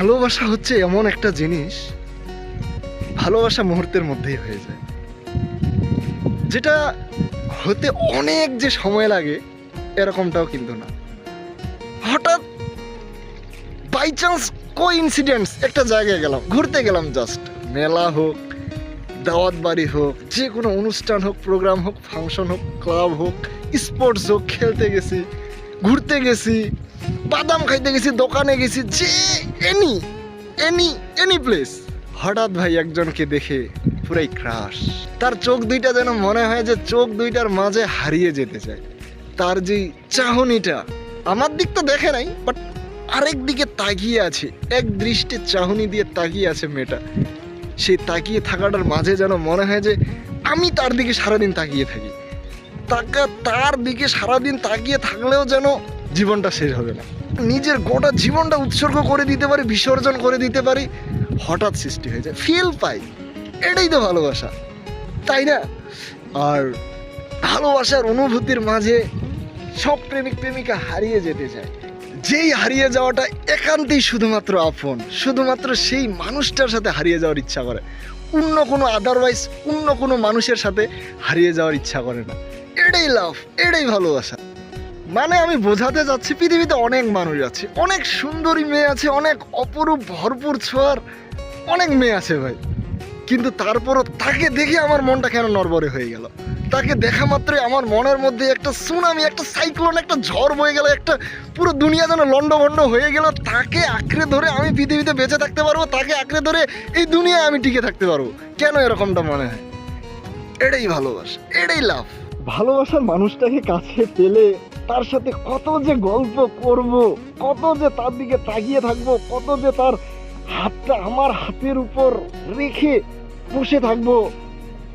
ভালোবাসা হচ্ছে এমন একটা জিনিস, ভালোবাসা মুহূর্তের মধ্যেই হয়ে যায়, যেটা হতে অনেক যে সময় লাগে এরকমটাও কিন্তু না। হঠাৎ বাই চান্স কোইন্সিডেন্স একটা জায়গায় গেলাম, ঘুরতে গেলাম, জাস্ট মেলা হোক, দাওয়াত বাড়ি হোক, যে কোনো অনুষ্ঠান হোক, প্রোগ্রাম হোক, ফাংশন হোক, ক্লাব হোক, স্পোর্টস হোক, খেলতে গেছি, ঘুরতে গেছি, বাদাম খাইতে গেছি, দোকানে গেছি, যে এনি এনি এনি প্লেস, হঠাৎ ভাই একজনকে দেখে পুরাই ক্রাশ। তার চোখ দুইটা যেন মনে হয় যে চোখ দুইটার মাঝে হারিয়ে যেতে চায়। তার যে চাহনিটা, আমার দিক তো দেখে নাই, বাট আরেক দিকে তাকিয়ে আছে, এক দৃষ্টি চাহনি দিয়ে তাকিয়ে আছে মেয়েটা। সেই তাকিয়ে থাকাটার মাঝে যেন মনে হয় যে আমি তার দিকে সারাদিন তাকিয়ে থাকি, তার দিকে সারাদিন তাকিয়ে থাকলেও যেন জীবনটা শেষ হবে না, নিজের গোটা জীবনটা উৎসর্গ করে দিতে পারি, বিসর্জন করে দিতে পারি। হঠাৎ সৃষ্টি হয়ে যায়, ফিল পাই, এটাই তো ভালোবাসা, তাই না? আর ভালোবাসার অনুভূতির মাঝে সব প্রেমিক প্রেমিকা হারিয়ে যেতে চায়। যেই হারিয়ে যাওয়াটা একান্তই শুধুমাত্র আপন, শুধুমাত্র সেই মানুষটার সাথে হারিয়ে যাওয়ার ইচ্ছা করে, অন্য কোনো আদারওয়াইজ অন্য কোনো মানুষের সাথে হারিয়ে যাওয়ার ইচ্ছা করে না। এটাই লাভ, এটাই ভালোবাসা। মানে আমি বোঝাতে যাচ্ছি, পৃথিবীতে অনেক মানুষ আছে, অনেক সুন্দরী মেয়ে আছে, অনেক অপরূপ ভরপুর ছোঁয়ার অনেক মেয়ে আছে ভাই, কিন্তু তারপরও তাকে দেখে আমার মনটা কেন নড়বড়ে হয়ে গেল। তাকে দেখা মাত্রই আমার মনের মধ্যে একটা সুনামি, একটা সাইক্লোন, একটা ঝড় বয়ে গেল, একটা পুরো দুনিয়া যেন লন্ডভন্ড হয়ে গেল। তাকে আঁকড়ে ধরে আমি পৃথিবীতে বেঁচে থাকতে পারবো, তাকে আঁকড়ে ধরে এই দুনিয়ায় আমি টিকে থাকতে পারবো। কেন এরকমটা মনে হয়? এটাই ভালোবাসা, এটাই লাভ। ভালোবাসার মানুষটাকে কাছে পেলে তার সাথে কত যে গল্প করব, কত যে তার দিকে তাকিয়ে থাকবো, কত যে তার হাতটা আমার হাতের উপর রেখে বসে থাকবো,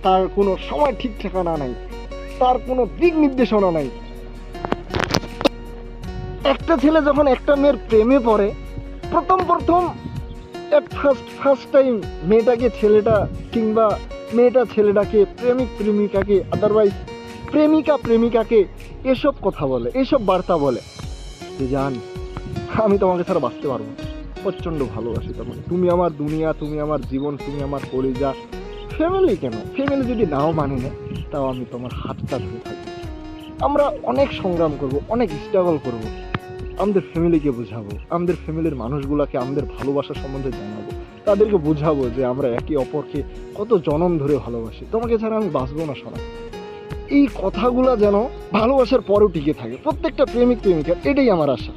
তার কোনো সময় ঠিক ঠিকানা নাই, তার কোনো দিক নির্দেশনা নাই। একটা ছেলে যখন একটা মেয়ের প্রেমে পড়ে, প্রথম ফার্স্ট টাইম মেয়েটাকে ছেলেটা, কিংবা মেয়েটা ছেলেটাকে, প্রেমিক প্রেমিকাকে, আদারওয়াইজ প্রেমিকা প্রেমিকাকে এসব কথা বলে, এসব বার্তা বলে যে জান আমি তোমাকে ছাড়া বাঁচতে পারবো না, প্রচণ্ড ভালোবাসি তোমাকে, তুমি আমার দুনিয়া, তুমি আমার জীবন, তুমি আমার কলিজা। ফ্যামিলি কেন, ফ্যামিলি যদি নাও মানে না, তাও আমি তোমার হাতটা ধরে থাকবো। আমরা অনেক সংগ্রাম করব, অনেক স্ট্রাগল করব, আমাদের ফ্যামিলিকে বোঝাবো, আমাদের ফ্যামিলির মানুষগুলোকে আমাদের ভালোবাসা সম্বন্ধে জানাবো, তাদেরকে বোঝাবো যে আমরা একে অপরকে কত জনম ধরে ভালোবাসি, তোমাকে ছাড়া আমি বাঁচবো না সোনা। এই কথাগুলো যেন ভালোবাসার পরেও টিকে থাকে প্রত্যেকটা প্রেমিক প্রেমিকার, এটাই আমার আশা।